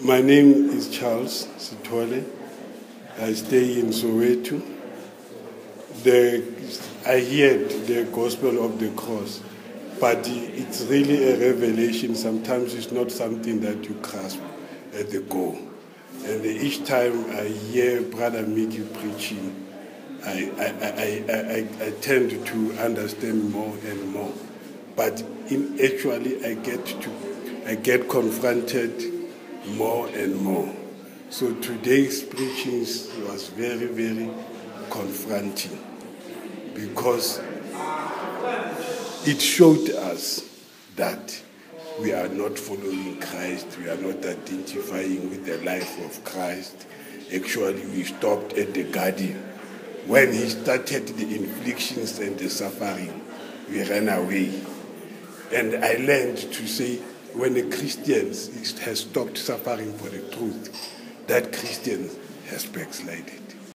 My name is Charles Sithole. I stay in Soweto. I heard the gospel of the cross, but it's really a revelation. Sometimes it's not something that you grasp at the go. And each time I hear Brother Mickey preaching, I tend to understand more and more. But actually, I get confronted more and more. So today's preaching was very, very confronting because it showed us that we are not following Christ, we are not identifying with the life of Christ. Actually, we stopped at the garden. When he started the inflictions and the suffering, we ran away. And I learned to say, when a Christian has stopped suffering for the truth, that Christian has backslided.